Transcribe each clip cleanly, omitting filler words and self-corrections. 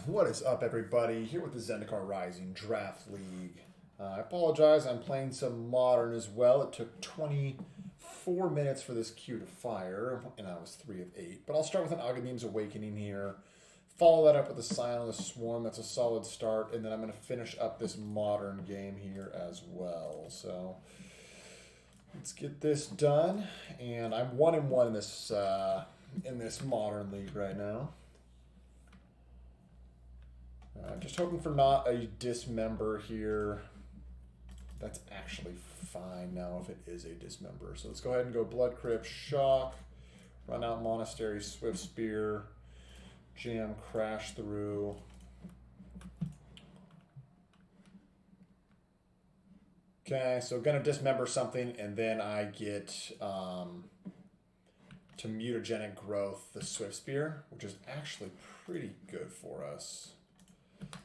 What is up, everybody? Here with the Zendikar Rising Draft League. I apologize, I'm playing some Modern as well. It took 24 minutes for this queue to fire, and I was 3 of 8. But I'll start with an Aghanims Awakening here. Follow that up with a Scion of the Swarm. That's a solid start. And then I'm going to finish up this Modern game here as well. So let's get this done. And I'm 1-1 in this Modern League right now. Just hoping for not a dismember here. That's actually fine now if it is a dismember. So let's go ahead and go Blood Crypt, Shock, run out Monastery, Swift Spear, Jam, Crash through. Okay, so gonna dismember something, and then I get to Mutagenic Growth the Swift Spear, which is actually pretty good for us.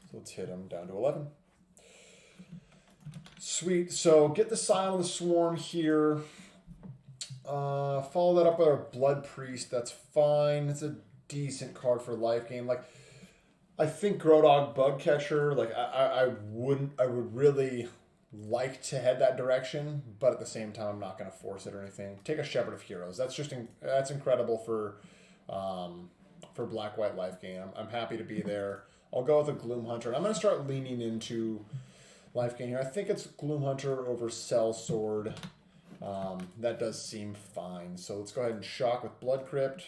So let's hit him down to 11. Sweet. So get the Scion of the Swarm here. Follow that up with our Blood Priest. That's fine. It's a decent card for life gain. Like, I think Grodog Bugcatcher, like I would really like to head that direction, but at the same time I'm not going to force it or anything. Take a Shepherd of Heroes. That's incredible for black-white life gain. I'm happy to be there. I'll go with a Gloom Hunter. I'm going to start leaning into life gain here. I think it's Gloom Hunter over Cell Sword. That does seem fine. So let's go ahead and shock with Blood Crypt.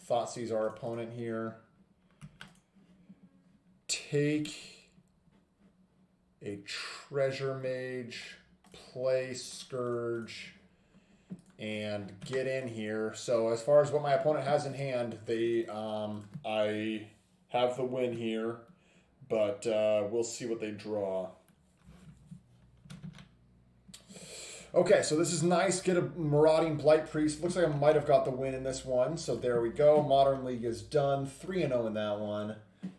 Thoughtseize our opponent here. Take a Treasure Mage, play Scourge, and get in here. So as far as what my opponent has in hand, I have the win here, but we'll see what they draw. Okay, so this is nice. Get a Marauding Blight Priest. Looks like I might have got the win in this one. So there we go. Modern League is done. 3-0 in that one.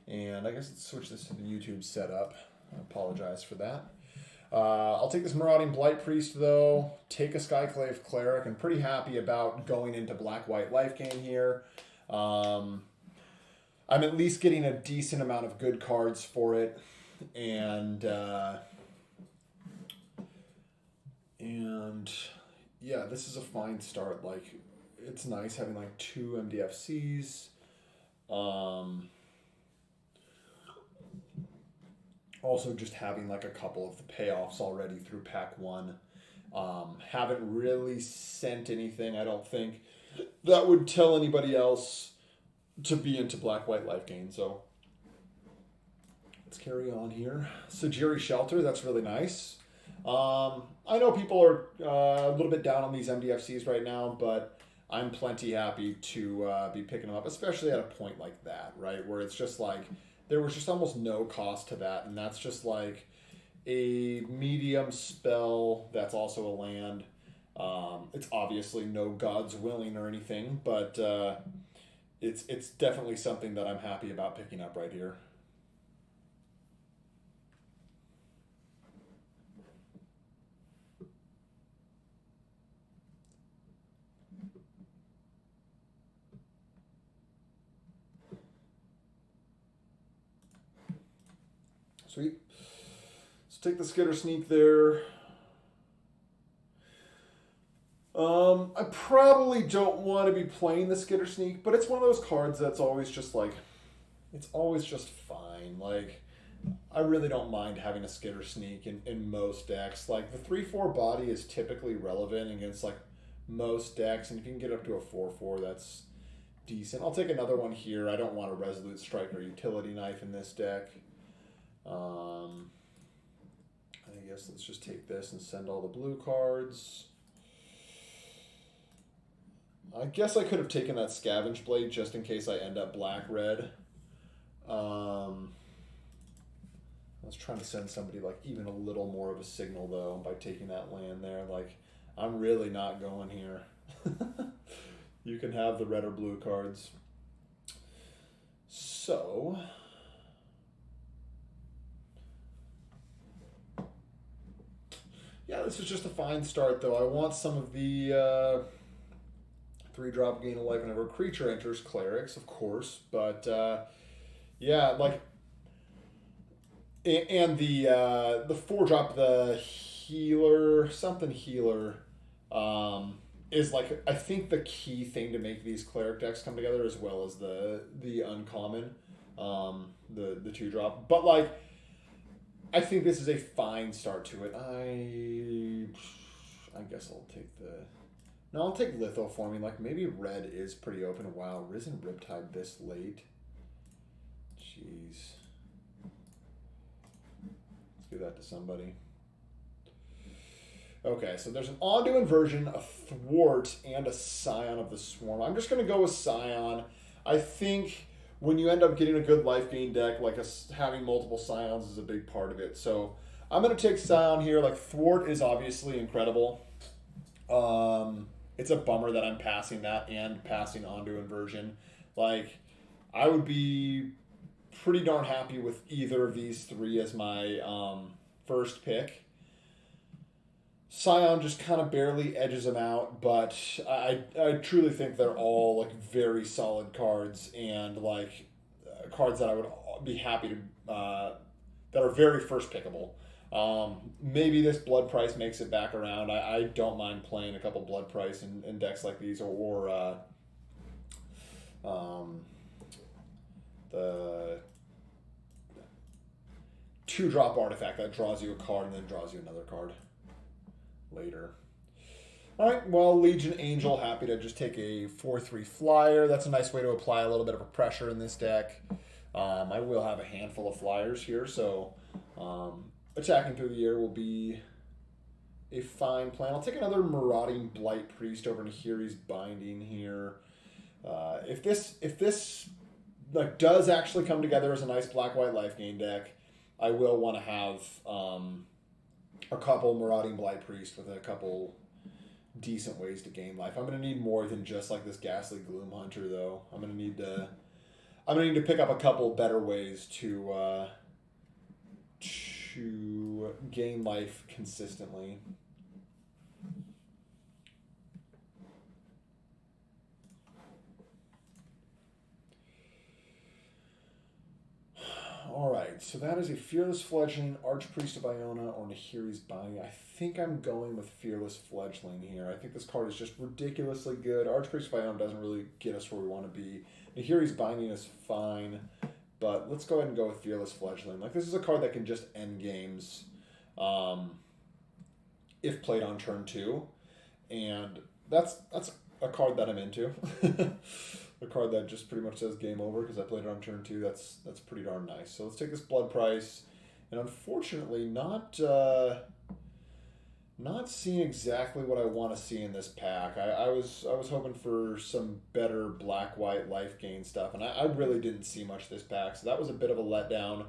And I guess let's switch this to the YouTube setup. I apologize for that. I'll take this Marauding Blight Priest, though. Take a Skyclave Cleric. I'm pretty happy about going into black-white life gain here. I'm at least getting a decent amount of good cards for it. And yeah, this is a fine start. Like, it's nice having like 2 MDFCs. Also just having like a couple of the payoffs already through pack 1. Haven't really sent anything, I don't think, that would tell anybody else to be into black-white life gain. So let's carry on here. Sajiri Shelter, that's really nice. I know people are a little bit down on these MDFCs right now, but I'm plenty happy to be picking them up, especially at a point like that, right? Where it's just like, there was just almost no cost to that, and that's just like a medium spell that's also a land. It's obviously no God's Willing or anything, but it's definitely something that I'm happy about picking up right here. Sweet. Let's take the Skitter Sneak there. I probably don't want to be playing the Skitter Sneak, but it's one of those cards that's always just like, it's always just fine. Like, I really don't mind having a Skitter Sneak in most decks. Like, the 3/4 body is typically relevant against like most decks, and if you can get up to a 4/4, that's decent. I'll take another one here. I don't want a Resolute Strike or Utility Knife in this deck. I guess let's just take this and send all the blue cards. I guess I could have taken that Scavenge Blade just in case I end up black-red. I was trying to send somebody like even a little more of a signal though by taking that land there. Like, I'm really not going here. You can have the red or blue cards. So yeah, this is just a fine start though. I want some of the 3-drop gain of life whenever a creature enters clerics, of course, but Yeah, like and the 4 drop, the healer, something healer, is like I think the key thing to make these cleric decks come together, as well as the uncommon, the 2 drop. But like I think this is a fine start to it. I guess I'll take the. No, I'll take lithoforming. Like maybe red is pretty open. Wow, Risen Riptide this late. Jeez. Let's give that to somebody. Okay, so there's an Ondu Inversion, a Thwart, and a Scion of the Swarm. I'm just going to go with Scion. I think when you end up getting a good life gain deck, like having multiple Scions is a big part of it. So I'm going to take Scion here. Like Thwart is obviously incredible. It's a bummer that I'm passing that and passing Ondu Inversion. Like I would be pretty darn happy with either of these three as my first pick. Scion just kind of barely edges them out, but I truly think they're all like very solid cards and like cards that I would be happy to that are very first pickable. Maybe this blood price makes it back around. I don't mind playing a couple blood price in decks like these or the 2-drop artifact that draws you a card and then draws you another card later. All right, well, Legion Angel, happy to just take a 4/3 flyer. That's a nice way to apply a little bit of a pressure in this deck. I will have a handful of flyers here, so attacking through the air will be a fine plan. I'll take another Marauding Blight Priest over Nahiri's Binding here. If this like does actually come together as a nice black-white life gain deck, I will want to have a couple Marauding Blight Priest with a couple decent ways to gain life. I'm going to need more than just like this Ghastly Gloom Hunter, though. I'm going to need to pick up a couple better ways to gain life consistently. Alright, so that is a Fearless Fledgling, Archpriest of Iona, or Nahiri's Binding. I think I'm going with Fearless Fledgling here. I think this card is just ridiculously good. Archpriest of Iona doesn't really get us where we want to be. Nahiri's Binding is fine, but let's go ahead and go with Fearless Fledgling. Like, this is a card that can just end games if played on turn 2, and that's a card that I'm into. A card that just pretty much says game over because I played it on turn 2. That's pretty darn nice. So let's take this blood price, and unfortunately not seeing exactly what I want to see in this pack. I was hoping for some better black-white life gain stuff, and I really didn't see much this pack, so that was a bit of a letdown.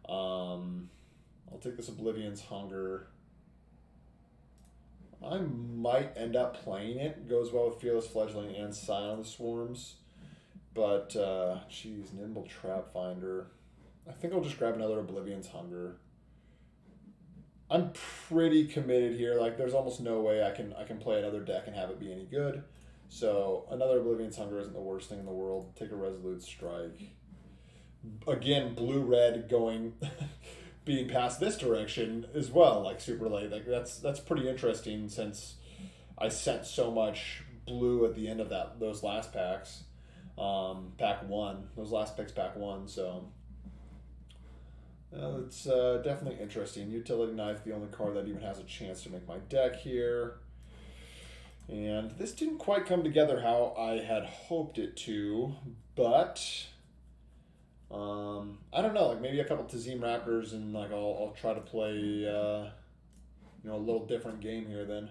I'll take this Oblivion's Hunger. I might end up playing it. It goes well with Fearless Fledgling and Scion of the Swarms. But, geez, Nimble Trap Finder. I think I'll just grab another Oblivion's Hunger. I'm pretty committed here. Like, there's almost no way I can play another deck and have it be any good. So, another Oblivion's Hunger isn't the worst thing in the world. Take a Resolute Strike. Again, blue-red going... being passed this direction as well, like super late. Like that's pretty interesting since I sent so much blue at the end of those last packs. Pack 1. Those last picks pack 1, so it's definitely interesting. Utility Knife, the only card that even has a chance to make my deck here. And this didn't quite come together how I had hoped it to, but I don't know, like maybe a couple Tazim Raptors and like I'll try to play a little different game here then.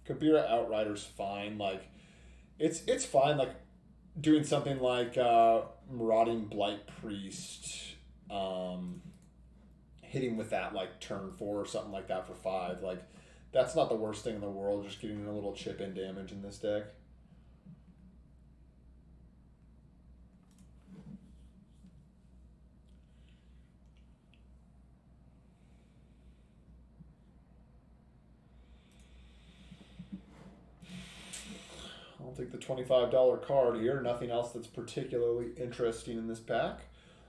Kabira Outrider's fine, like it's fine, like doing something like Marauding Blight Priest, hitting with that like turn 4 or something like that for 5. Like that's not the worst thing in the world, just getting a little chip in damage in this deck. I'll take the $25 card here. Nothing else that's particularly interesting in this pack.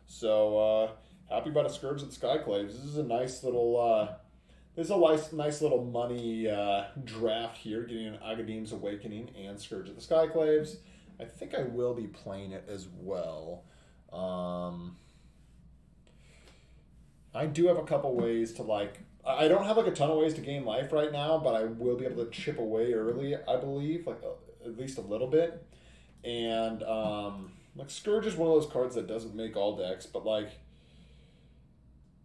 So happy about a Scourge of the Skyclaves. This is a nice little nice little money draft here, getting an Agadim's Awakening and Scourge of the Skyclaves. I think I will be playing it as well. I do have a couple ways to like. I don't have like a ton of ways to gain life right now, but I will be able to chip away early. I believe, like at least a little bit. And like Scourge is one of those cards that doesn't make all decks, but like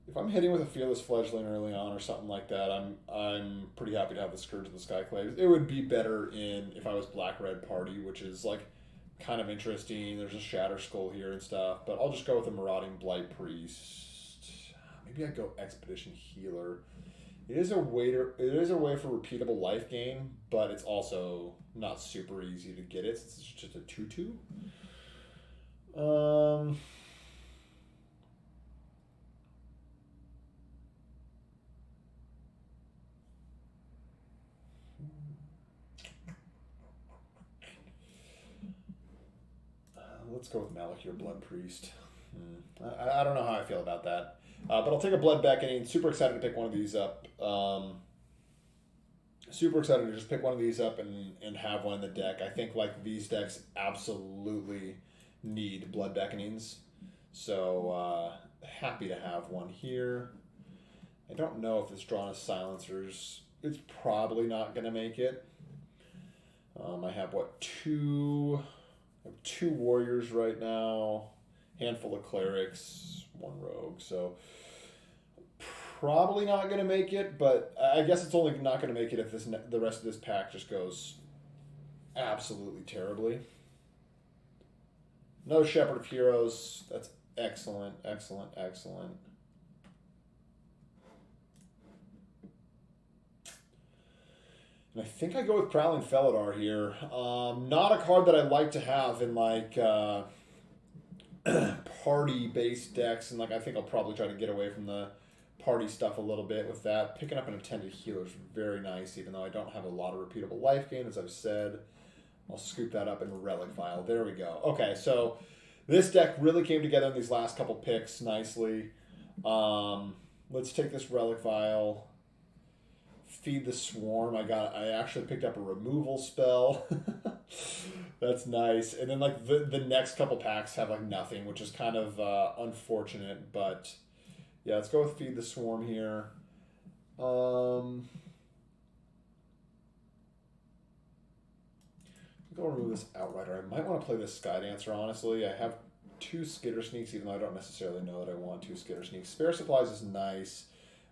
if I'm hitting with a Fearless Fledgling early on or something like that, I'm pretty happy to have the Scourge of the Skyclaves. It would be better in if I was Black Red Party, which is like kind of interesting. There's a Shatter Skull here and stuff, but I'll just go with a Marauding Blight Priest. Maybe I go Expedition Healer. It is a way for repeatable life gain, but it's also not super easy to get it since it's just a 2/2. Let's go with Malakir Blood Priest. I don't know how I feel about that. But I'll take a Blood Beckoning. Super excited to pick one of these up. Super excited to just pick one of these up and have one in the deck. I think like these decks absolutely need Blood Beckonings. So happy to have one here. I don't know if it's drawn as silencers. It's probably not going to make it. I have what, two warriors right now, handful of clerics, one rogue. So probably not going to make it, but I guess it's only not going to make it if the rest of this pack just goes absolutely terribly. Another Shepherd of Heroes. That's excellent, excellent, excellent. And I think I go with Prowling Felidar here. Not a card that I like to have in like party-based decks, and like I think I'll probably try to get away from the party stuff a little bit with that. Picking up an Attended Healer is very nice, even though I don't have a lot of repeatable life gain, as I've said. I'll scoop that up in Relic File. There we go. Okay, so this deck really came together in these last couple picks nicely. Let's take this Relic File. Feed the Swarm. I actually picked up a removal spell. That's nice. And then like the next couple packs have like nothing, which is kind of unfortunate. But yeah, let's go with Feed the Swarm here. Go remove this Outrider. I might want to play this Sky Dancer, honestly. I have 2 Skitter Sneaks, even though I don't necessarily know that I want 2 Skitter Sneaks. Spare Supplies is nice.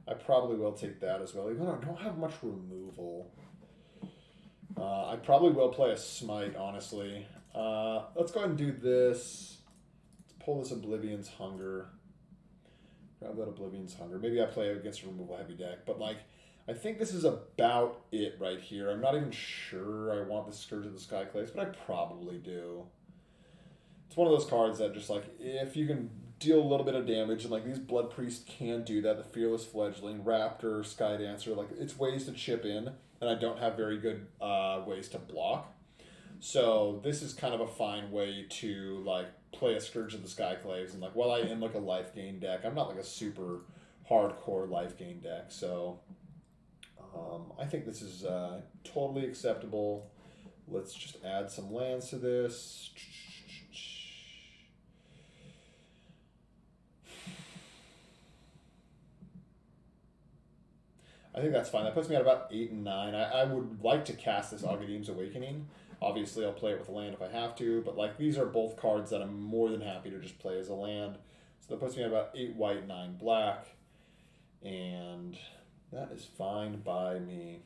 I probably will take that as well, even though I don't have much removal. I probably will play a Smite, honestly. Let's go ahead and do this. Let's pull this Oblivion's Hunger. Grab that Oblivion's Hunger. Maybe I play against a removal heavy deck, but like, I think this is about it right here. I'm not even sure I want the Scourge of the Skyclaves, but I probably do. It's one of those cards that just like, if you can deal a little bit of damage, and like these Blood Priests can do that, the Fearless Fledgling, Raptor, Sky Dancer, like it's ways to chip in, and I don't have very good ways to block. So this is kind of a fine way to like play a Scourge of the Skyclaves, and like while I am like a life gain deck, I'm not like a super hardcore life gain deck. So I think this is totally acceptable. Let's just add some lands to this. I think that's fine. That puts me at about 8 and 9. I would like to cast this Agadim's Awakening. Obviously, I'll play it with a land if I have to, but like these are both cards that I'm more than happy to just play as a land. So that puts me at about 8 white, 9 black, and that is fine by me.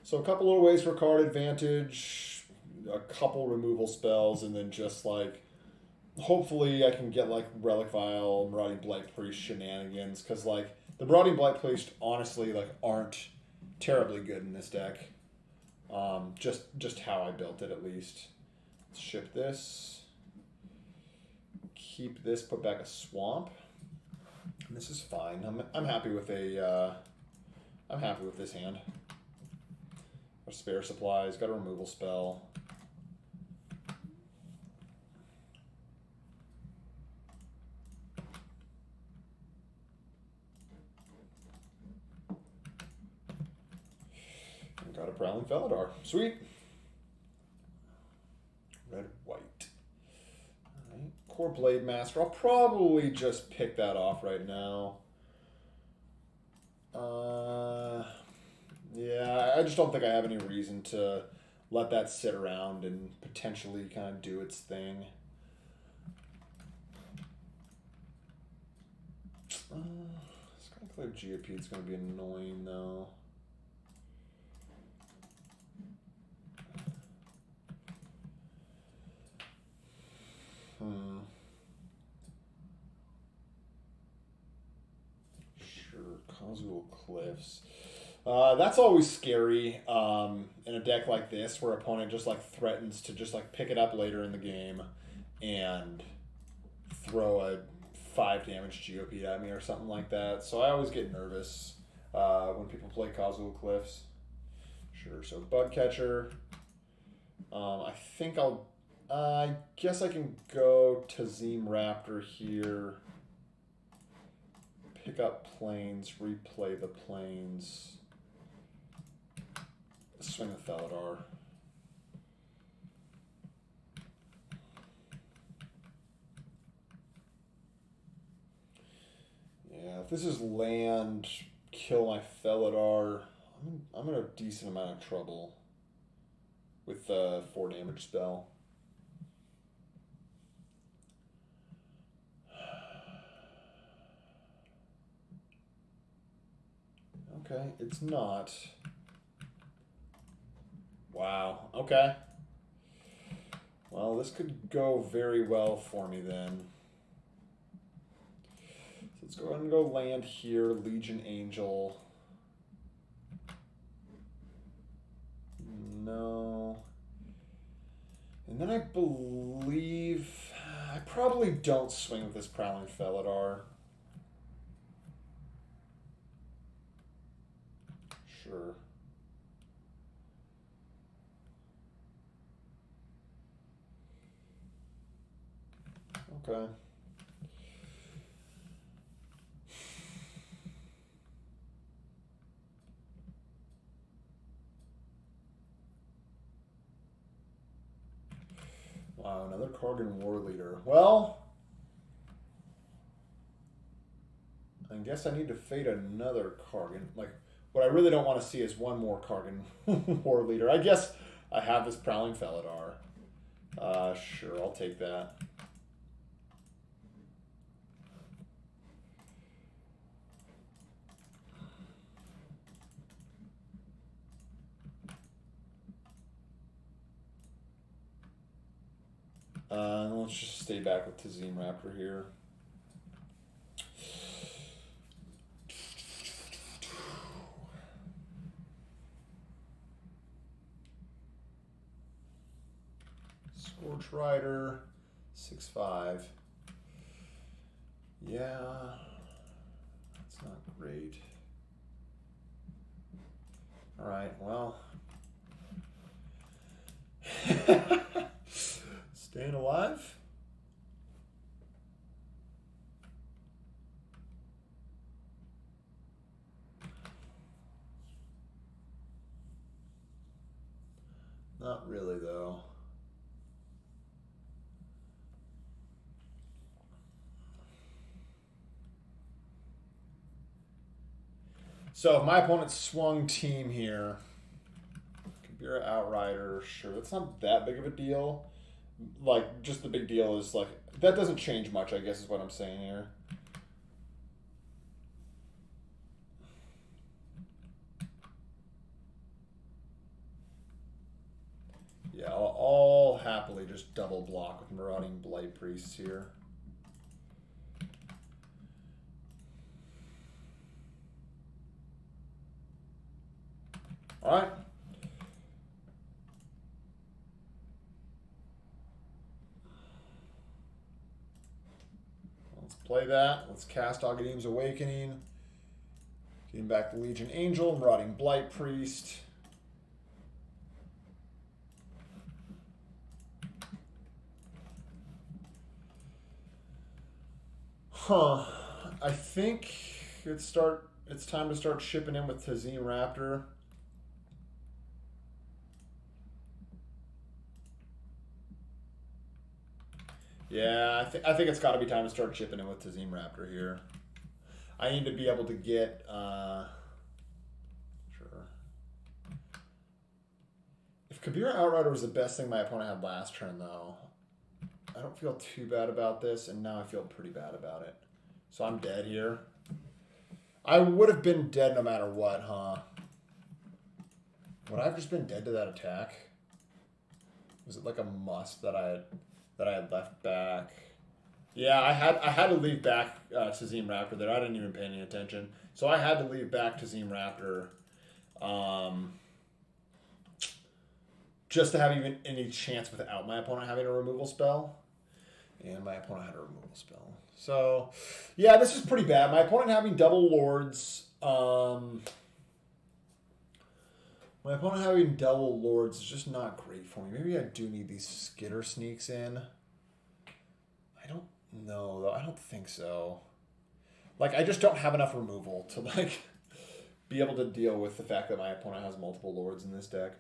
So a couple little ways for card advantage, a couple removal spells, and then just like hopefully I can get like Relic Vial, Marauding Blight Priest shenanigans, because like the Marauding Blight Priest honestly like aren't terribly good in this deck. Just how I built it at least. Let's ship this. Keep this. Put back a Swamp. And this is fine. I'm happy with a. I'm happy with this hand. spare supplies. Got a removal spell. And got a Prowling Felidar. Sweet. Red, white. Alright. Core Blade Master. I'll probably just pick that off right now. Yeah, I just don't think I have any reason to let that sit around and potentially kind of do its thing. Skyclave GOP is going to be annoying, though. Sure, Kazuo Cliffs. That's always scary in a deck like this, where opponent just like threatens to just like pick it up later in the game and throw a 5 damage GOP at me or something like that. So I always get nervous when people play Kazuo Cliffs. Sure. So Bug Catcher. I think I guess I can go Tazim Raptor here. Pick up planes, replay the planes. Swing the Felidar. Yeah, if this is land, kill my Felidar, I'm in a decent amount of trouble with the 4 damage spell. Okay, it's not. Wow, okay. Well, this could go very well for me then. So let's go ahead and go land here, Legion Angel. No. And then I believe I probably don't swing with this Prowling Felidar. Sure. Okay. Wow, another Kargan War Leader. Well, I guess I need to fade another Kargan. Like, what I really don't want to see is one more Kargan War Leader. I guess I have this Prowling Felidar. Sure, I'll take that. Let's just stay back with Tazim Raptor here. Scorch Rider, 6/5. Yeah, that's not great. All right, well. Staying alive? Not really, though. So if my opponent swung team here, Kabira Outrider, sure, that's not that big of a deal. Like, just the big deal is, like, that doesn't change much, I guess is what I'm saying here. Yeah, I'll happily just double block with Marauding Blight Priests here. All right. Let's play that. Let's cast Aghanim's Awakening. Getting back the Legion Angel, Marauding Blight Priest. Huh. I think it's time to start shipping in with Tazim Raptor. Yeah, I think it's got to be time to start chipping in with Tazim Raptor here. I need to be able to get sure. If Kabir Outrider was the best thing my opponent had last turn, though, I don't feel too bad about this, and now I feel pretty bad about it. So I'm dead here. I would have been dead no matter what, huh? Would I have just been dead to that attack? Was it like a must that I had left back? Yeah, I had to leave back Tazim Raptor there. I didn't even pay any attention. So I had to leave back Tazim Raptor just to have even any chance without my opponent having a removal spell. And my opponent had a removal spell. So, yeah, this is pretty bad. My opponent having double Lords. My opponent having double Lords is just not great for me. Maybe I do need these Skitter Sneaks in. I don't know, though. I don't think so. Like, I just don't have enough removal to, like, be able to deal with the fact that my opponent has multiple Lords in this deck.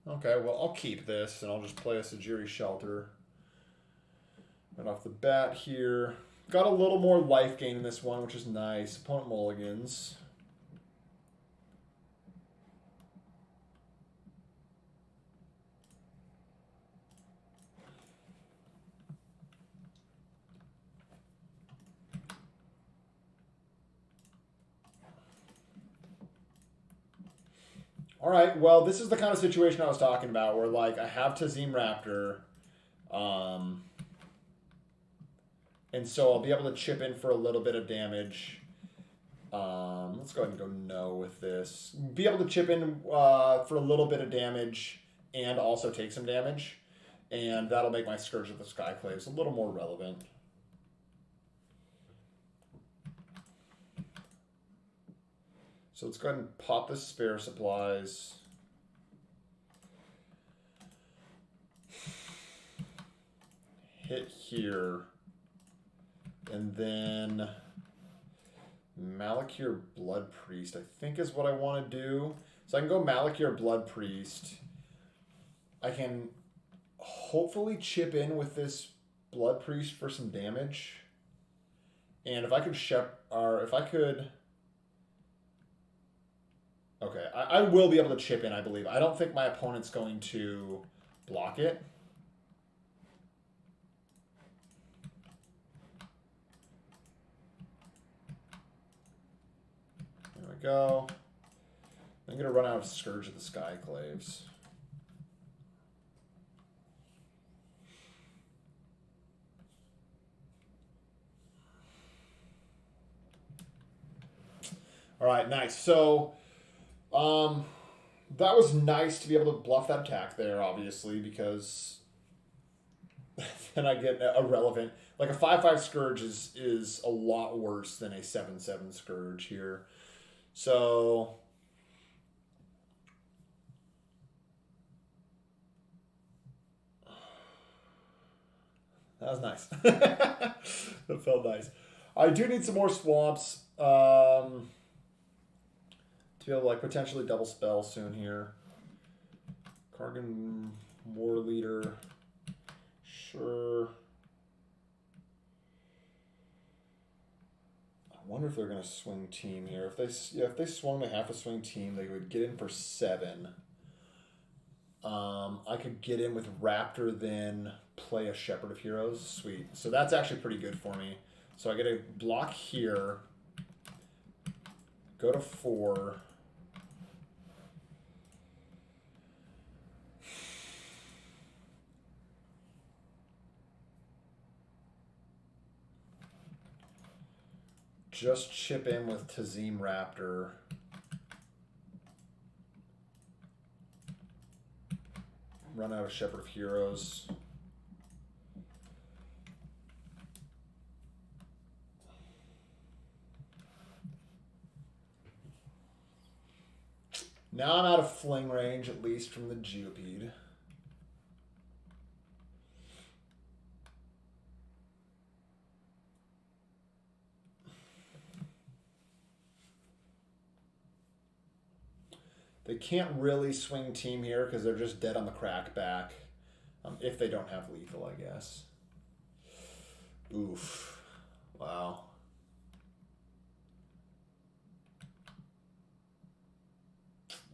Okay, well, I'll keep this, and I'll just play a Sajiri Shelter. Right off the bat here. Got a little more life gain in this one, which is nice. Opponent mulligans. All right, well, this is the kind of situation I was talking about where, like, I have Tazim Raptor, and so I'll be able to chip in for a little bit of damage. Let's go ahead and go no with this. Be able to chip in for a little bit of damage and also take some damage, and that'll make my Scourge of the Skyclaves a little more relevant. So let's go ahead and pop the spare supplies. Hit here. And then Malakir Blood Priest, I think is what I want to do. So I can go Malakir Blood Priest. I can hopefully chip in with this Blood Priest for some damage. And if I could okay, I will be able to chip in, I believe. I don't think my opponent's going to block it. There we go. I'm going to run out of Scourge of the Skyclaves. All right, nice. So that was nice to be able to bluff that attack there, obviously, because then I get a relevant... Like, a 5/5 Scourge is a lot worse than a 7/7 Scourge here. So... That was nice. That felt nice. I do need some more swamps. To be able to, like, potentially double spell soon here. Kargan War Leader. Sure. I wonder if they're going to swing team here. If they swung to half a swing team, they would get in for 7. I could get in with Raptor, then play a Shepherd of Heroes. Sweet. So that's actually pretty good for me. So I get a block here. Go to 4. Just chip in with Tazim Raptor. Run out of Shepherd of Heroes. Now I'm out of fling range, at least from the Geopede. They can't really swing team here because they're just dead on the crack back. If they don't have lethal, I guess. Oof. Wow.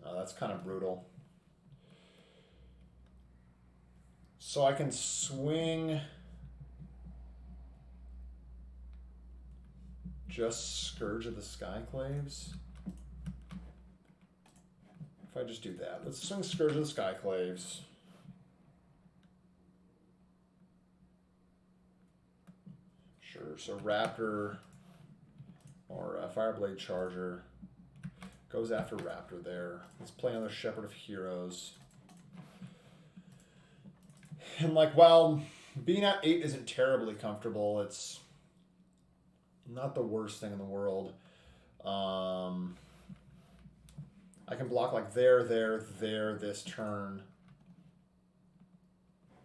Oh, that's kind of brutal. So I can swing just Scourge of the Skyclaves. If I just do that, let's swing Scourge of the Skyclaves. Sure, so Raptor or Fireblade Charger goes after Raptor there. Let's play another Shepherd of Heroes. And like, while being at 8 isn't terribly comfortable, it's not the worst thing in the world. I can block like there, this turn.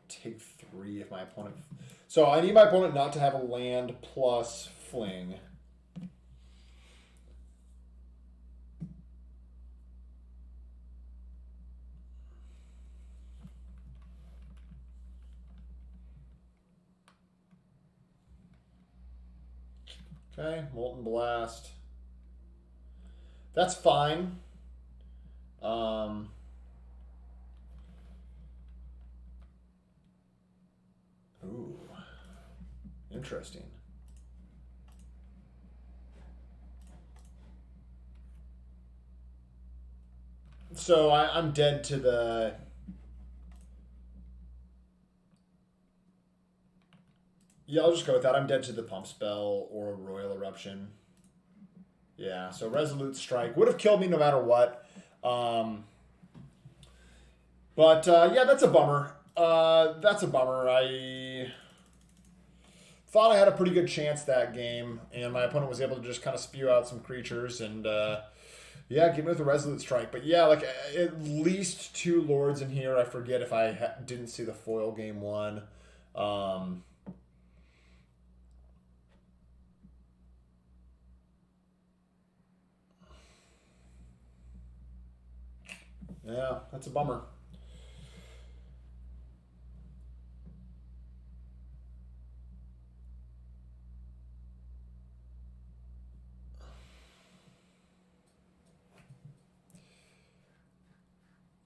Take 3 if my opponent... So I need my opponent not to have a land plus fling. Okay, Molten Blast. That's fine. Ooh, interesting. So I'm dead to the... Yeah, I'll just go with that. I'm dead to the Pump Spell or Royal Eruption. Yeah, so Resolute Strike would have killed me no matter what. Yeah, that's a bummer. I thought I had a pretty good chance that game, and my opponent was able to just kind of spew out some creatures and, yeah, give me with a Resolute Strike. But yeah, like at least 2 Lords in here. I forget if I didn't see the foil game 1. Yeah, that's a bummer.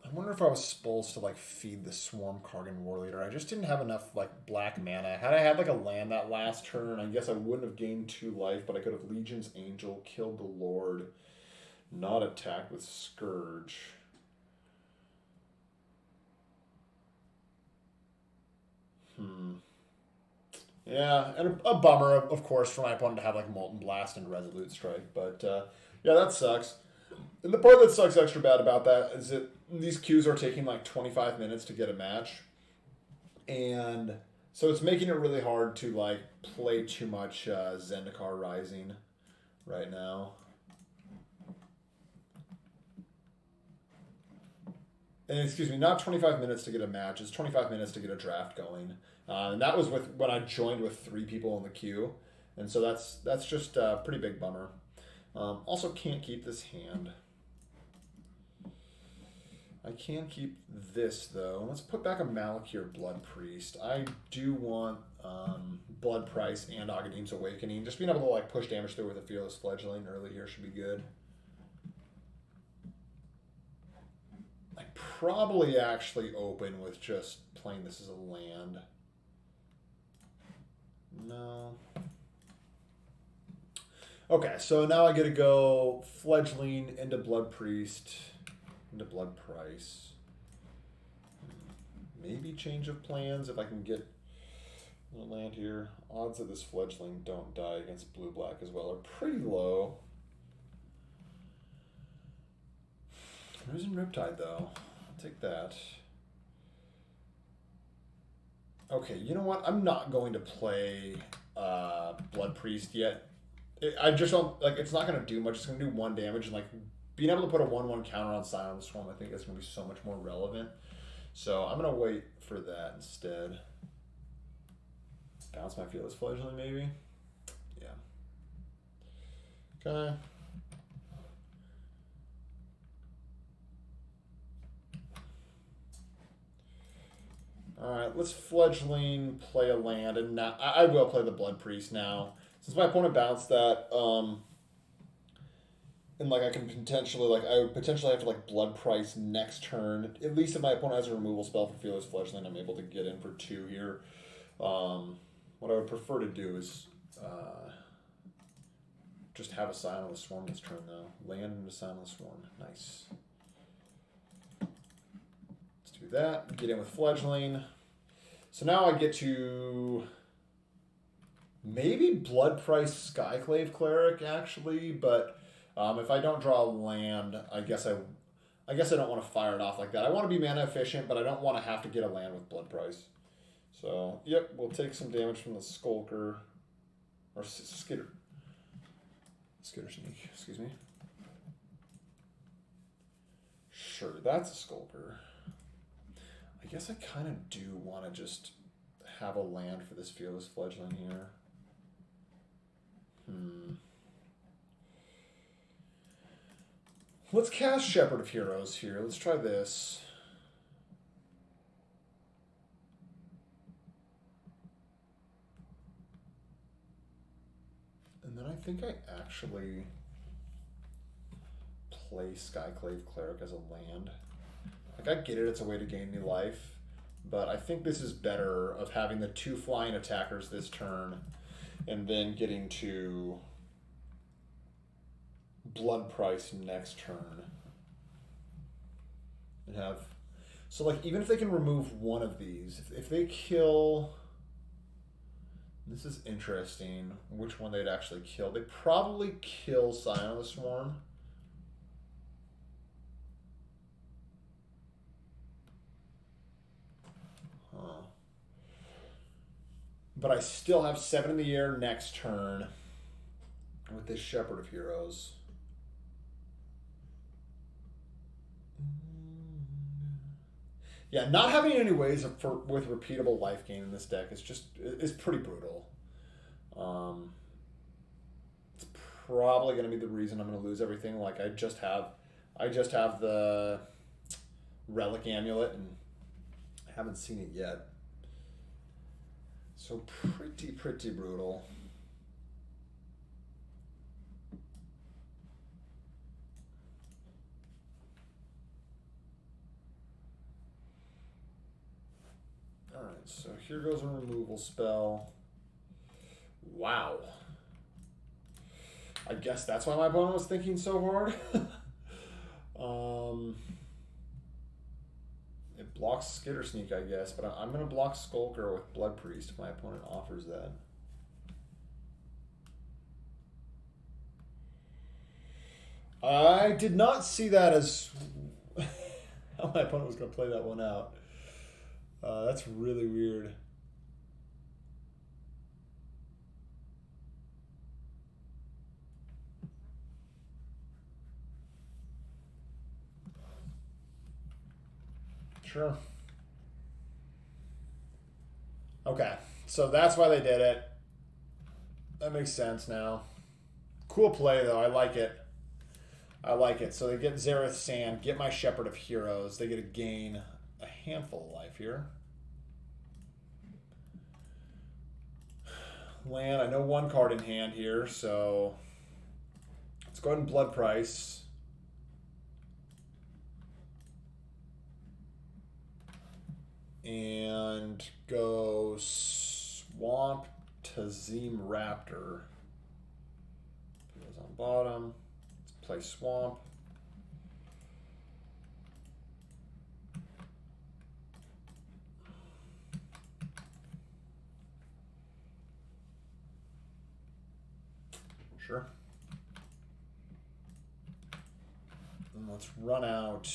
I wonder if I was supposed to like feed the Swarm Kargan War Leader. I just didn't have enough like black mana. Had I had like a land that last turn, I guess I wouldn't have gained 2 life, but I could have Legion's Angel, killed the Lord, not attacked with Scourge. Yeah, and a bummer, of course, for my opponent to have like Molten Blast and Resolute Strike. But yeah, that sucks. And the part that sucks extra bad about that is that these queues are taking like 25 minutes to get a match. And so it's making it really hard to like play too much Zendikar Rising right now. And excuse me, not 25 minutes to get a match. It's 25 minutes to get a draft going. And that was with when I joined with 3 people in the queue. And so that's just a pretty big bummer. Also can't keep this hand. I can keep this, though. Let's put back a Malakir Blood Priest. I do want Blood Price and Agadim's Awakening. Just being able to like push damage through with a Fearless Fledgling early here should be good. I probably actually open with just playing this as a land. No. Okay, so now I get to go Fledgling into Blood Priest, into Blood Price. Maybe change of plans if I can get a land here. Odds that this Fledgling don't die against blue-black as well are pretty low. Risen Riptide, though. I'll take that. Okay, you know what? I'm not going to play Blood Priest yet. I just don't, like, it's not going to do much. It's going to do 1 damage, and, like, being able to put a 1/1 counter on Silent Swarm, I think that's going to be so much more relevant. So I'm going to wait for that instead. Bounce my Fearless Fledgling, maybe? Yeah. Okay. Alright, let's fledgling play a land, and now I will play the Blood Priest now. Since my opponent bounced that, and like I can potentially I would potentially have to like Blood Price next turn. At least if my opponent has a removal spell for Fearless Fledgling, I'm able to get in for 2 here. What I would prefer to do is just have a Sign of the Swarm this turn though. Land into Sign of the Swarm. Nice. Let's do that. Get in with Fledgling. So now I get to maybe Blood Price Skyclave Cleric actually, but if I don't draw a land, I guess I don't want to fire it off like that. I want to be mana efficient, but I don't want to have to get a land with Blood Price. So, yep, we'll take some damage from the Skulker. Or Skitter. Skitter Sneak, excuse me. Sure, that's a Skulker. I guess I kind of do want to just have a land for this Fearless Fledgling here. Let's cast Shepherd of Heroes here. Let's try this. And then I think I actually play Skyclave Cleric as a land. Like, I get it, it's a way to gain me life, but I think this is better of having the 2 flying attackers this turn and then getting to Blood Price next turn. And have... So, like, even if they can remove one of these, if they kill... This is interesting, which one they'd actually kill. They'd probably kill Scion of the Swarm. But I still have 7 in the air next turn with this Shepherd of Heroes. Yeah, not having any ways with repeatable life gain in this deck is pretty brutal. It's probably going to be the reason I'm going to lose everything. Like I just have the Relic Amulet and haven't seen it yet. So pretty brutal. Alright, so here goes a removal spell. Wow. I guess that's why my opponent was thinking so hard. It blocks Skitter Sneak, I guess, but I'm going to block Skulker with Blood Priest if my opponent offers that. I did not see that as how my opponent was going to play that one out. That's really weird. Sure. Okay, so that's why they did it. That makes sense now. Cool play, though. I like it. I like it. So they get Zareth Sand, get my Shepherd of Heroes. They get to gain a handful of life here. Land, I know 1 card in hand here, so let's go ahead and Blood Price. And go Swamp Tazim Raptor. Goes on bottom. Let's play Swamp. Sure. And let's run out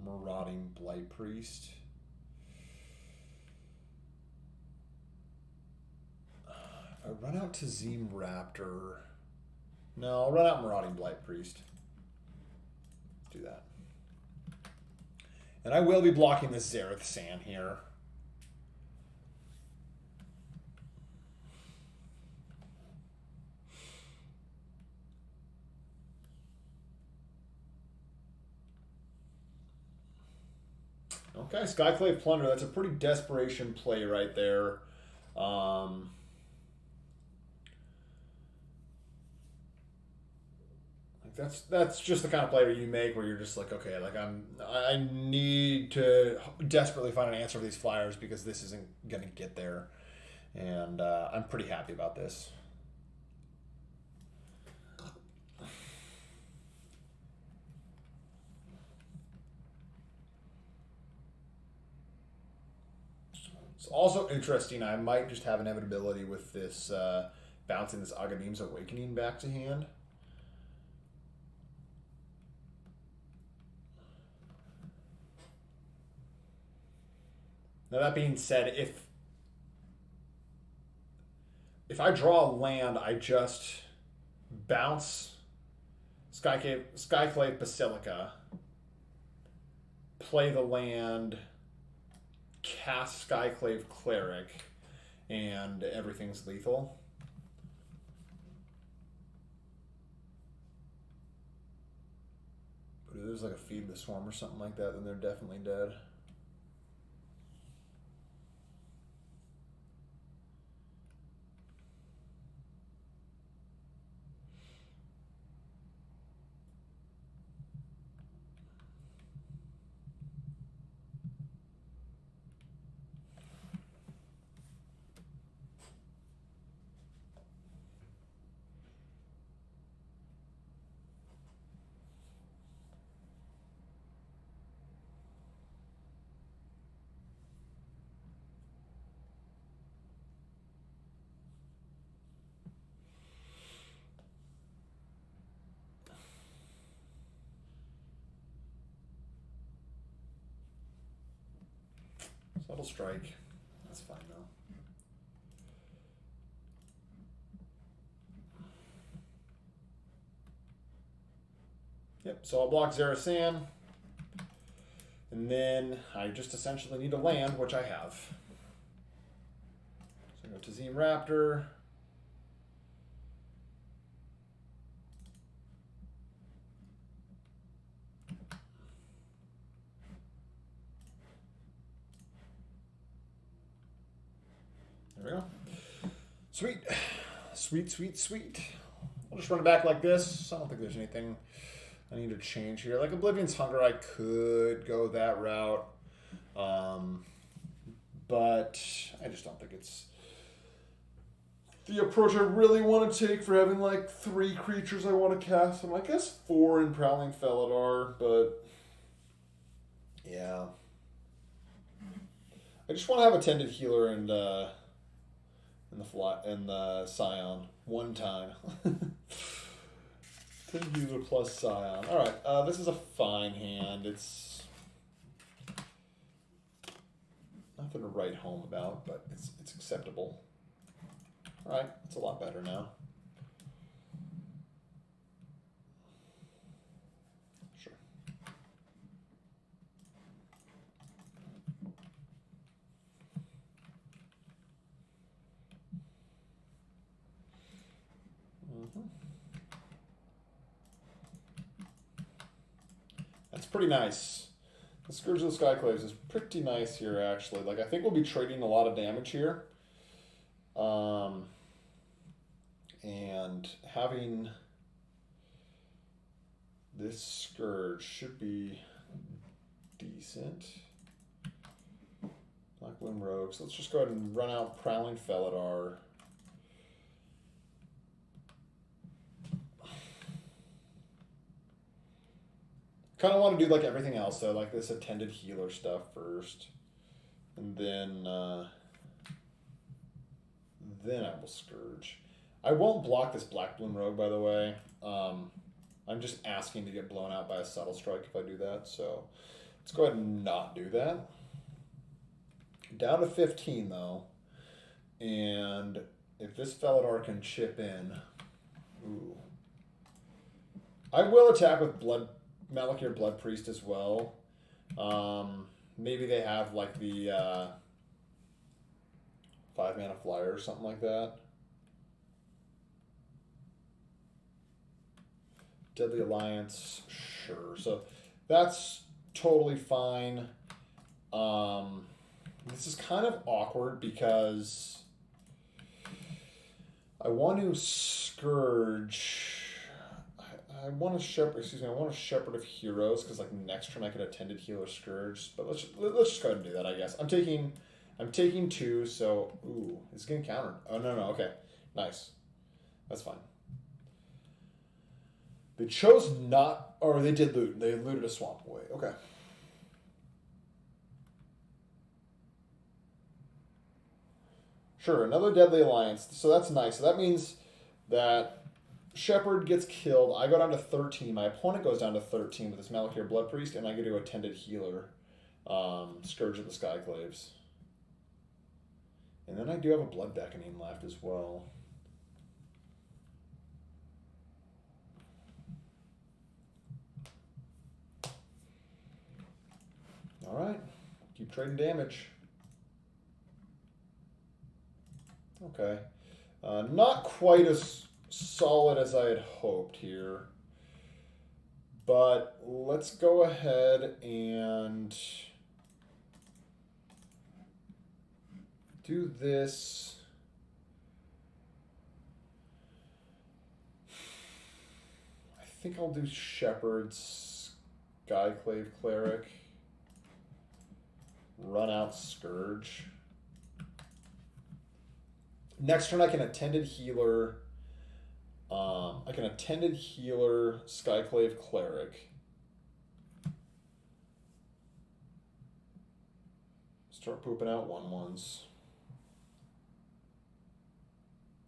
Marauding Blight Priest. I run out Tazim Raptor. No, I'll run out Marauding Blight Priest. Let's do that. And I will be blocking this Zareth Sand here. Okay, Skyclave Plunder. That's a pretty desperation play right there. That's just the kind of player you make where you're just like, okay, like I need to desperately find an answer for these flyers because this isn't gonna get there, and I'm pretty happy about this. It's also interesting. I might just have inevitability with this bouncing this Aghanims Awakening back to hand. Now that being said, if I draw a land, I just bounce Skyclave Basilica, play the land, cast Skyclave Cleric, and everything's lethal. But if there's like a Feed the Swarm or something like that, then they're definitely dead. Subtle Strike. That's fine though. Yep, so I'll block Zerasan. And then I just essentially need a land, which I have. So I go to Zine Raptor. There we go. Sweet. Sweet, sweet, sweet. I'll just run it back like this. I don't think there's anything I need to change here. Like Oblivion's Hunger, I could go that route. But I just don't think it's the approach I really want to take for having like 3 creatures I want to cast. I'm like, I guess 4 in Prowling Felidar, but yeah. I just want to have a Tended Healer and the Scion one time. 10 Healer plus Scion. Alright, this is a fine hand. It's nothing to write home about, but it's acceptable. Alright, it's a lot better now. Sure. That's pretty nice. The Scourge of the Skyclaves is pretty nice here, actually. Like, I think we'll be trading a lot of damage here. And having this Scourge should be decent. Black Bloom Rogues. Let's just go ahead and run out Prowling Felidar. Kind of want to do like everything else though, like this Attended Healer stuff first, and then I will Scourge. I won't block this Black Bloom Rogue, by the way. I'm just asking to get blown out by a Subtle Strike if I do that, so let's go ahead and not do that. Down to 15 though, and if this Felidar can chip in, ooh, I will attack with Malakir Blood Priest as well. Maybe they have like the 5-mana flyer or something like that. Deadly Alliance, sure. So that's totally fine. This is kind of awkward because I want to Scourge. I want to shepherd. Excuse me. I want a Shepherd of Heroes because like next turn I could Attended Healer Scourge. But let's just go ahead and do that. I guess I'm taking 2. So ooh, it's getting countered. Oh no. Okay, nice. That's fine. They chose not, or they did loot. They looted a swamp away. Okay. Sure, another Deadly Alliance. So that's nice. So that means that Shepherd gets killed. I go down to 13. My opponent goes down to 13 with his Malakir Blood Priest, and I get to Attended Healer, Scourge of the Skyclaves. And then I do have a Blood Beckoning left as well. Alright, keep trading damage. Okay. Not quite as solid as I had hoped here. But let's go ahead and do this. I think I'll do Shepherd's Skyclave Cleric. Run out Scourge. Next turn I can Attended Healer. I can Attended Healer Skyclave Cleric. Start pooping out 1/1s.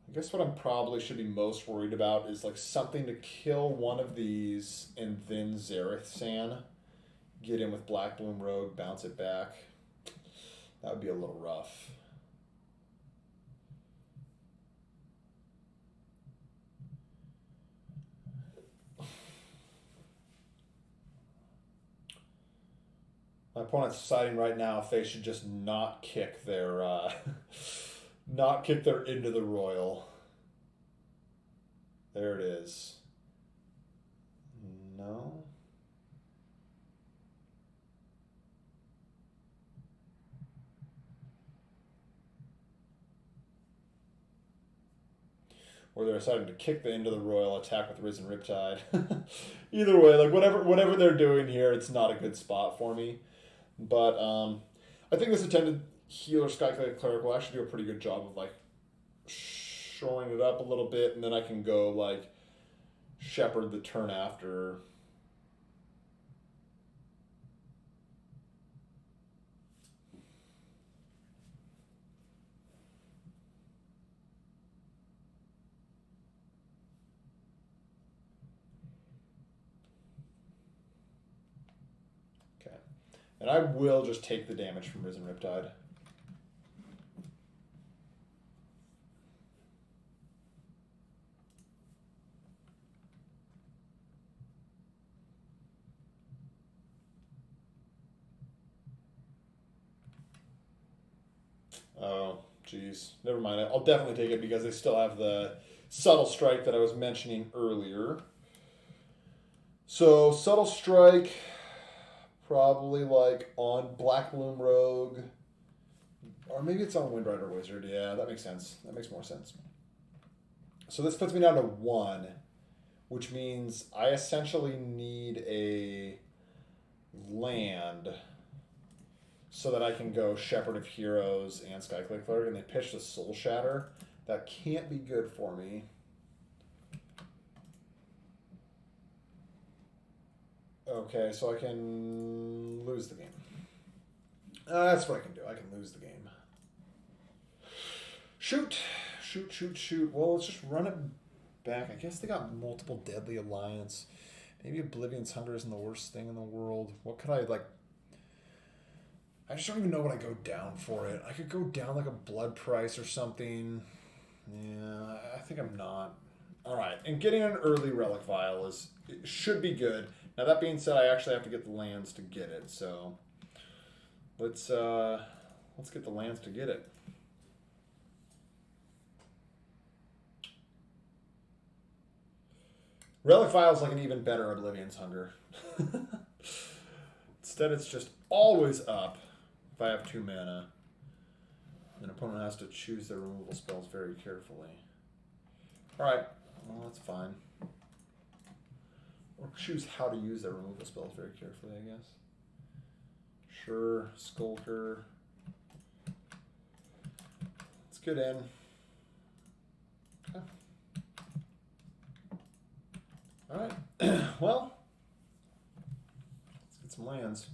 I guess what I'm probably should be most worried about is like something to kill one of these and then Zareth San. Get in with Black Bloom Rogue, bounce it back. That would be a little rough. My opponent's deciding right now if they should just not kick their Into the Royal. There it is. No. Or they're deciding to kick the Into the Royal, attack with Risen Riptide. Either way, like whatever they're doing here, it's not a good spot for me. But I think this Attended Healer Skyclave Cleric will actually do a pretty good job of like shoring it up a little bit, and then I can go like Shepherd the turn after. And I will just take the damage from Risen Riptide. Oh, geez. Never mind. I'll definitely take it because they still have the Subtle Strike that I was mentioning earlier. So, Subtle Strike... Probably like on Black Bloom Rogue. Or maybe it's on Windrider Wizard. Yeah, that makes sense. That makes more sense. So this puts me down to 1, which means I essentially need a land so that I can go Shepherd of Heroes and Skyclave Cleric, and they pitch the Soul Shatter. That can't be good for me. Okay, so I can lose the game. That's what I can do. I can lose the game. Shoot. Well, let's just run it back. I guess they got multiple Deadly Alliance. Maybe Oblivion's Hunger isn't the worst thing in the world. What could I, like... I just don't even know what I go down for it. I could go down like a Blood Price or something. Yeah, I think I'm not. All right, and getting an early Relic Vial should be good. Now that being said, I actually have to get the lands to get it, so let's get the lands to get it. Relic Vial is like an even better Oblivion's Hunger. Instead, it's just always up. I have 2 mana. An opponent has to choose their removal spells very carefully. Alright, well that's fine. Or choose how to use their removal spells very carefully, I guess. Sure, Skulker. Let's get in. Okay. Alright, well, let's get some lands.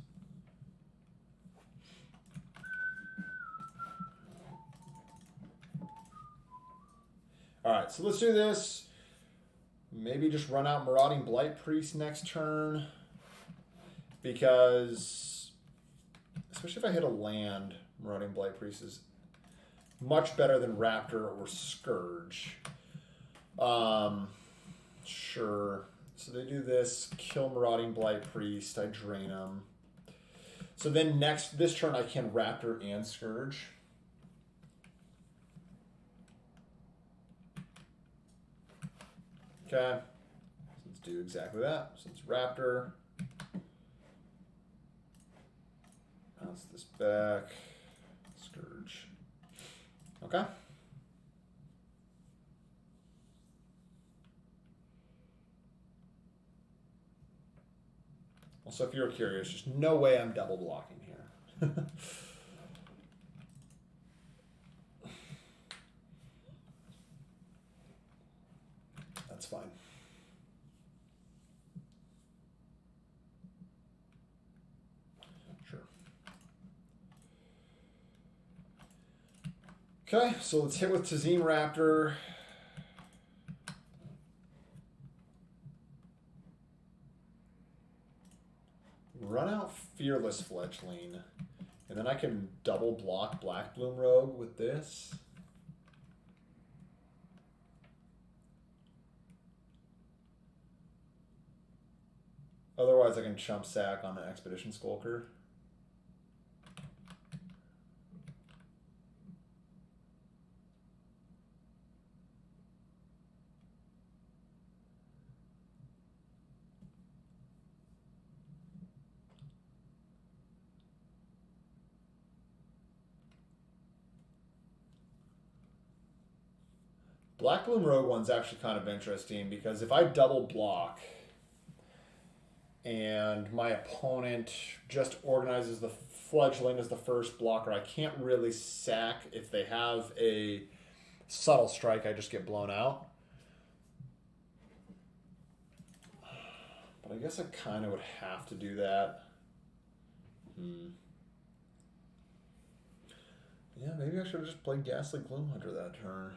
Alright, so let's do this. Maybe just run out Marauding Blight Priest next turn. Because, especially if I hit a land, Marauding Blight Priest is much better than Raptor or Scourge. Sure. So they do this, kill Marauding Blight Priest, I drain them. So then this turn I can Raptor and Scourge. Okay, let's do exactly that. So it's Raptor. Bounce this back. Scourge. Okay. Also, if you're curious, just no way I'm double blocking here. That's fine. Sure. Okay, so let's hit with Tazim Raptor. Run out Fearless Fledgling. And then I can double block Black Bloom Rogue with this. Otherwise, I can chump sack on an Expedition Skulker. Black Bloom Rogue one's actually kind of interesting because if I double block and my opponent just organizes the Fledgling as the first blocker, I can't really sack. If they have a Subtle Strike, I just get blown out. But I guess I kind of would have to do that. Yeah, maybe I should have just played Ghastly Gloomhunter that turn.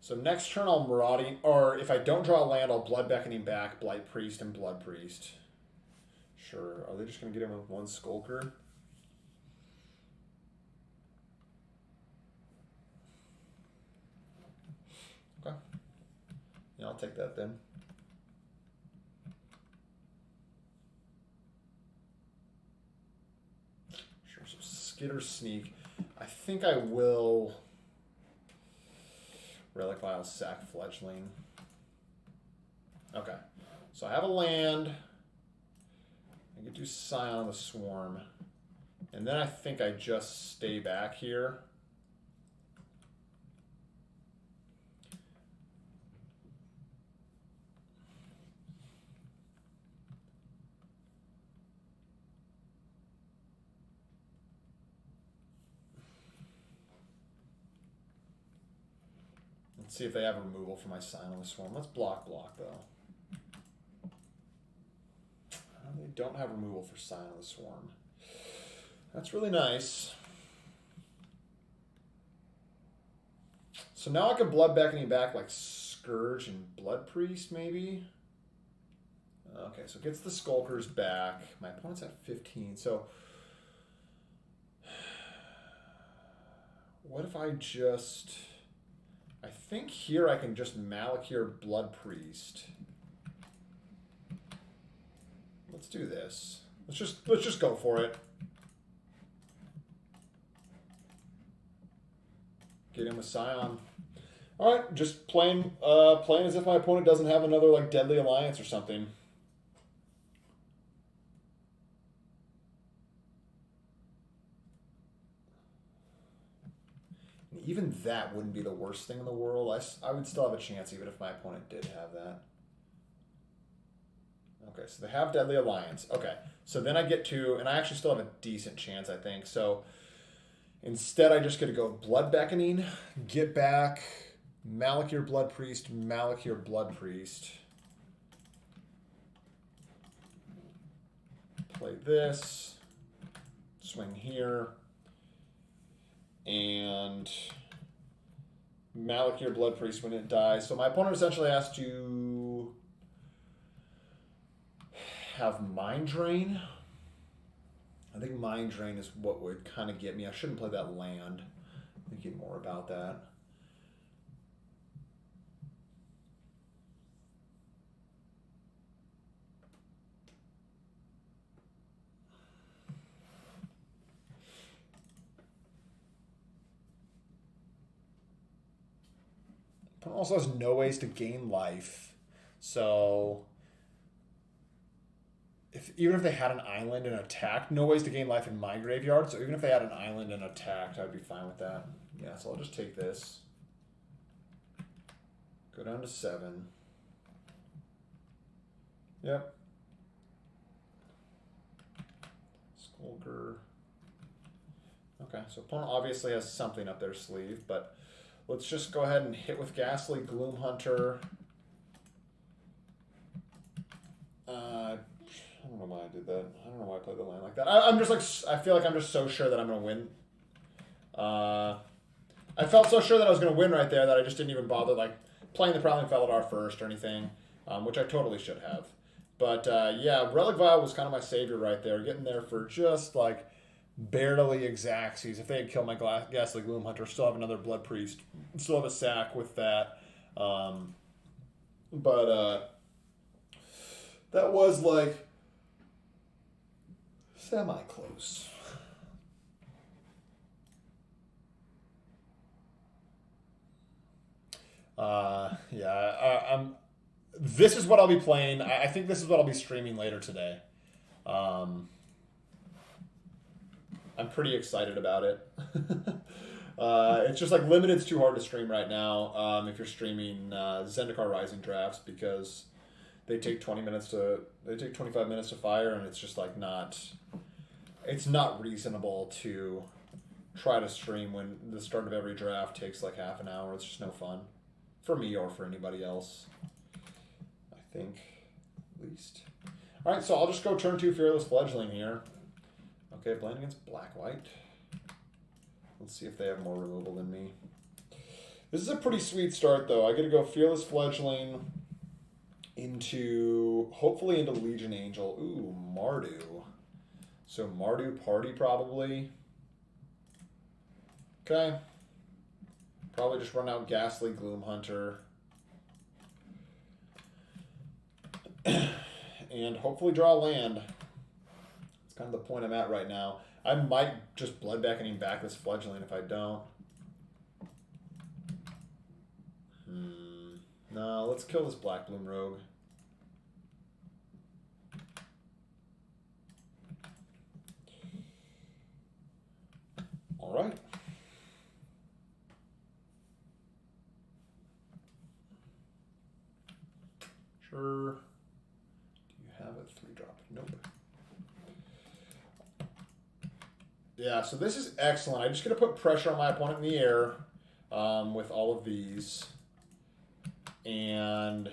So next turn I'll Marauding, or if I don't draw a land, I'll Blood Beckoning back, Blight Priest, and Blood Priest. Sure. Are they just going to get him with one Skulker? Okay. Yeah, I'll take that then. Sure, so Skitter Sneak. I think I will Relic Vial, sack Fledgling. Okay. So I have a land. I can do Scion of the Swarm. And then I think I just stay back here. Let's see if they have removal for my Scion of the Swarm. Let's block though. They don't have removal for Scion of the Swarm. That's really nice. So now I can Blood Beckoning back like Scourge and Blood Priest maybe. Okay, so it gets the Skulkers back. My opponent's at 15, so what if I just... I think here I can just Malakir Blood Priest. Let's do this. Let's just go for it. Get him a Scion. All right, just playing as if my opponent doesn't have another like Deadly Alliance or something. even that wouldn't be the worst thing in the world. I would still have a chance even if my opponent did have that. Okay, so they have Deadly Alliance. Okay, so then I get to, and I actually still have a decent chance, I think. So instead, I just get to go Blood Beckoning, get back Malakir Blood Priest, Malakir Blood Priest. Play this, swing here, and Malakir Blood Priest when it dies. So my opponent essentially has to have Mind Drain. I think Mind Drain is what would kind of get me. I shouldn't play that land. Thinking more about that. Opponent also has no ways to gain life. So even if they had an island and attacked, no ways to gain life in my graveyard. So even if they had an island and attacked, I'd be fine with that. Yeah, so I'll just take this. Go down to 7. Yep. Skulker. Okay, so opponent obviously has something up their sleeve, but let's just go ahead and hit with Ghastly Gloomhunter. I don't know why I did that. I don't know why I played the land like that. I'm just like, I feel like I'm just so sure that I'm going to win. I felt so sure that I was going to win right there that I just didn't even bother like playing the Prowling Felidar first or anything, which I totally should have. But yeah, Relic Vial was kind of my savior right there, getting there for just like barely Xaxes. If they had killed my Ghastly Gloomhunter, still have another Blood Priest, still have a sack with that. But that was like semi-close. Yeah, this is what I'll be playing. I think this is what I'll be streaming later today. I'm pretty excited about it. It's just like Limited's too hard to stream right now if you're streaming Zendikar Rising drafts because they take 25 minutes to fire, and it's just like it's not reasonable to try to stream when the start of every draft takes like half an hour. It's just no fun for me or for anybody else, I think, at least. All right, so I'll just go turn 2 Fearless Fledgling here. Okay, playing against Black-White. Let's see if they have more removal than me. This is a pretty sweet start, though. I get to go Fearless Fledgling hopefully into Legion Angel. Ooh, Mardu. So Mardu Party probably. Okay. Probably just run out Ghastly Gloomhunter. And hopefully draw land. That's kind of the point I'm at right now. I might just Blood Beckoning back this Fledgling if I don't. No, let's kill this Black Bloom Rogue. All right. Sure. Do you have a 3-drop? Nope. Yeah, so this is excellent. I'm just going to put pressure on my opponent in the air with all of these. And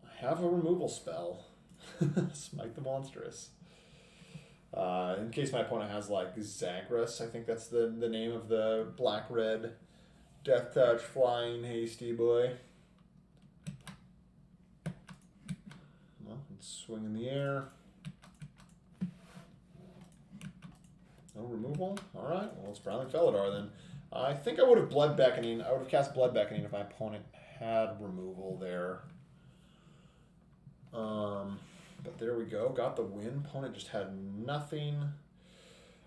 I have a removal spell. Smite the Monstrous. In case my opponent has like Zagras, I think that's the name of the black-red Death Touch flying hasty boy. Well, let's swing in the air. No removal? Alright, well it's Prowling Felidar then. I think I would have Blood Beckoning. I would have cast Blood Beckoning if my opponent had removal there. But there we go. Got the win. Opponent just had nothing.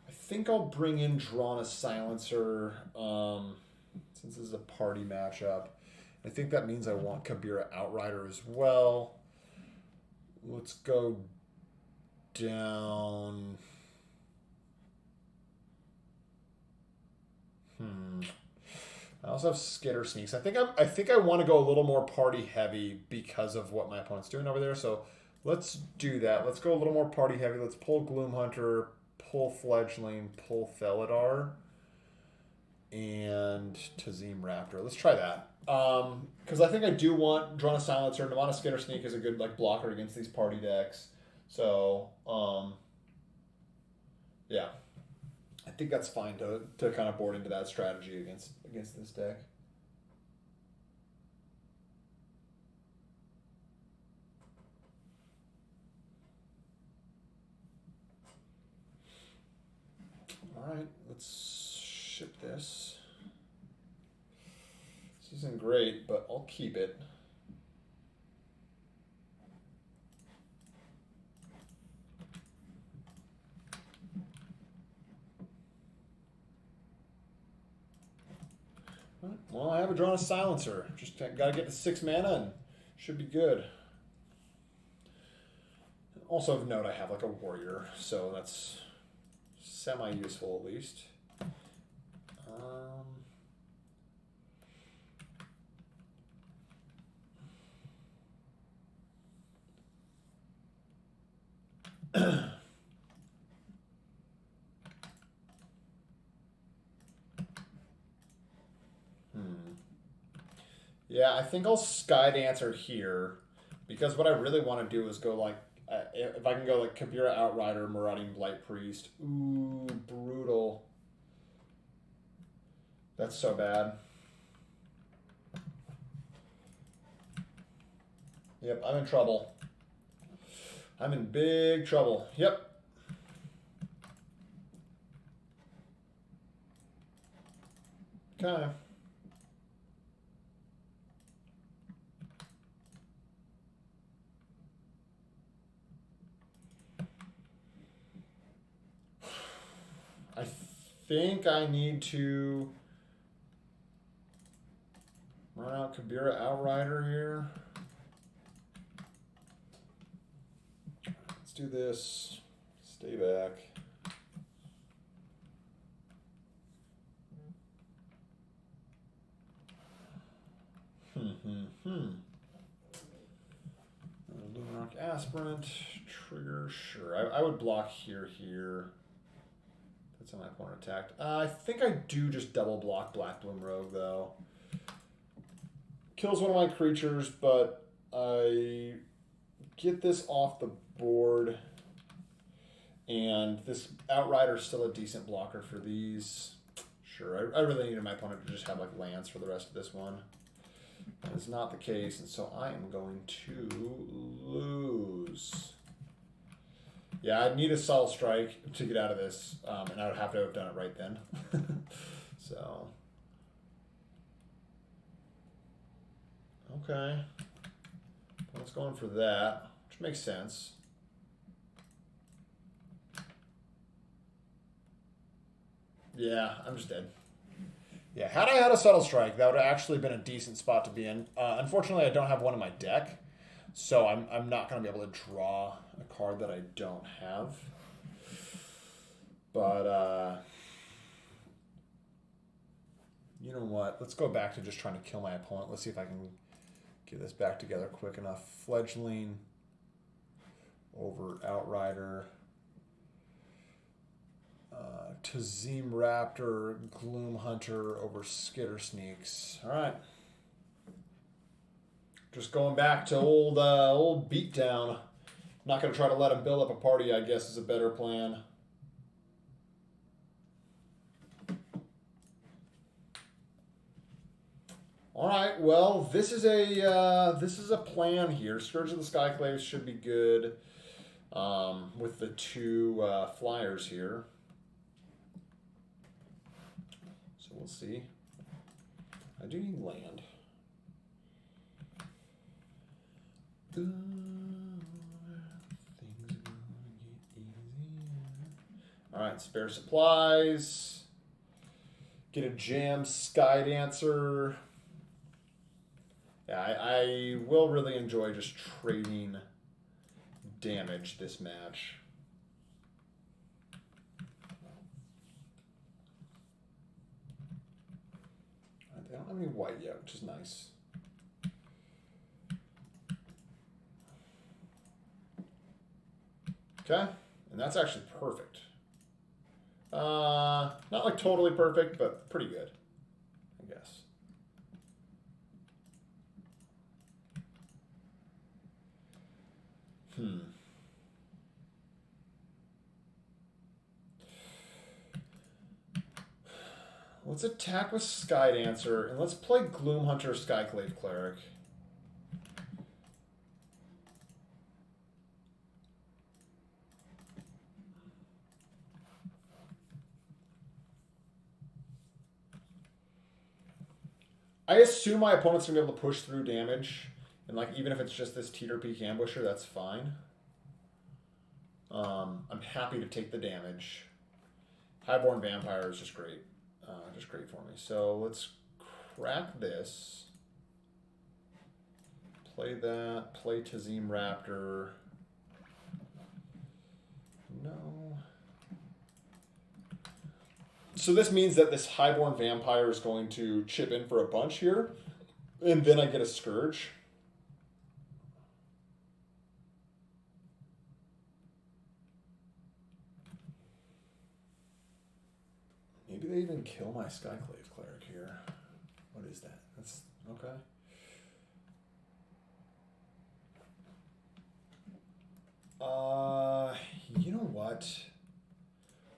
I think I'll bring in Drawn a Silencer since this is a party matchup. I think that means I want Kabira Outrider as well. Let's go down. I also have Skitter Sneaks. I think I want to go a little more party heavy because of what my opponent's doing over there. So let's do that. Let's go a little more party heavy. Let's pull Gloom Hunter, pull Fledgling, pull Felidar, and Tazim Raptor. Let's try that. Because I think I do want Drawn a Silencer. Nirvana Skitter Sneak is a good like blocker against these party decks. So yeah. I think that's fine to kind of board into that strategy against this deck. All right, let's ship this. This isn't great, but I'll keep it. Well, I have a Drawn a Silencer. Just gotta get the 6 mana and should be good. Also of note, I have like a Warrior, so that's semi-useful at least. Yeah, I think I'll Sky Dancer here because what I really want to do is go like if I can go like Kabira Outrider, Marauding Blight Priest. Ooh, brutal. That's so bad. Yep, I'm in trouble. I'm in big trouble. Yep. Okay. I think I need to run out Kabira Outrider here. Let's do this. Stay back. Luminarch Aspirant. Trigger. Sure. I would block here. That's how my opponent attacked. I think I do just double block Black Bloom Rogue, though. Kills one of my creatures, but I get this off the board. And this Outrider is still a decent blocker for these. Sure, I really needed my opponent to just have like lands for the rest of this one. That is not the case, and so I am going to lose. Yeah, I'd need a Subtle Strike to get out of this, and I would have to have done it right then. So, okay. Let's go in for that, which makes sense. Yeah, I'm just dead. Yeah, had I had a Subtle Strike, that would have actually been a decent spot to be in. Unfortunately, I don't have one in my deck, so I'm not going to be able to draw a card that I don't have. But, you know what? Let's go back to just trying to kill my opponent. Let's see if I can get this back together quick enough. Fledgling over Outrider. Tazim Raptor, Gloom Hunter over Skitter Sneaks. All right. Just going back to old Beatdown. Not going to try to let him build up a party, I guess, is a better plan. All right, well, this is a plan here. Scourge of the Skyclaves should be good with the 2 flyers here. So we'll see. I do need land. Things are gonna get easier. All right, spare supplies. Get a Jam Sky Dancer. Yeah, I will really enjoy just trading damage this match. have any white yet, which is nice. Okay, and that's actually perfect. Not like totally perfect, but pretty good, I guess. Let's attack with Sky Dancer, and let's play Gloomhunter Skyclave Cleric. I assume my opponent's going to be able to push through damage. And like even if it's just this Teeter Peak Ambusher, that's fine. I'm happy to take the damage. Highborn Vampire is just great. Just great for me. So let's crack this. Play that. Play Tazim Raptor. No. So this means that this Highborn Vampire is going to chip in for a bunch here. And then I get a Scourge. Maybe they even kill my Skyclave Cleric here. What is that? That's okay. You know what?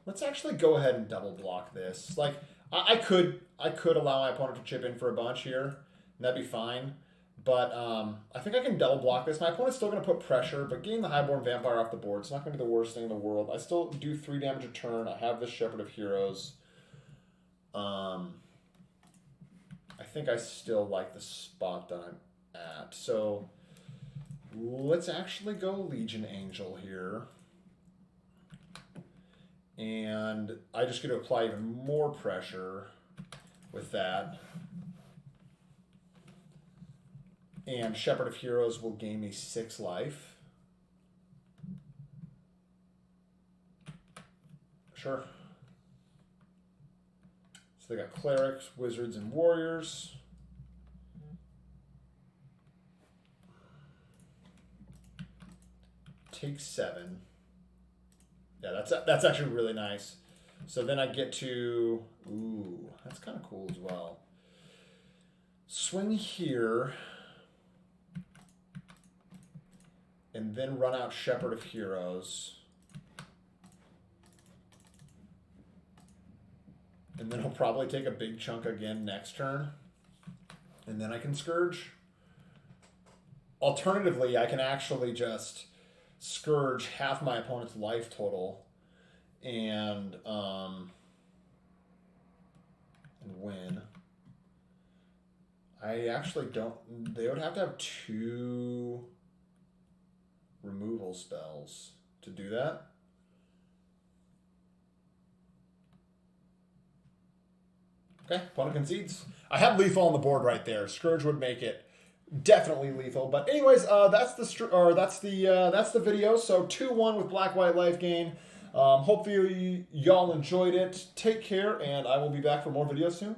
Let's actually go ahead and double block this. Like, I could allow my opponent to chip in for a bunch here, and that'd be fine. But I think I can double block this. My opponent's still going to put pressure, but getting the Highborn Vampire off the board, it's not going to be the worst thing in the world. I still do 3 damage a turn. I have this Shepherd of Heroes. I think I still like the spot that I'm at. So let's actually go Legion Angel here. And I just get to apply even more pressure with that. And Shepherd of Heroes will gain me 6 life. Sure. So they got Clerics, Wizards, and Warriors. Take 7. Yeah, that's actually really nice. So then I get to... Ooh, that's kind of cool as well. Swing here. And then run out Shepherd of Heroes. And then he'll probably take a big chunk again next turn. And then I can Scourge. Alternatively, I can actually just Scourge half my opponent's life total and win. I actually don't... They would have to have 2 removal spells to do that. Okay, opponent concedes. I have lethal on the board right there. Scourge would make it definitely lethal. But anyways, that's the video. So 2-1 with Black White Life Gain. Hopefully y'all enjoyed it. Take care, and I will be back for more videos soon.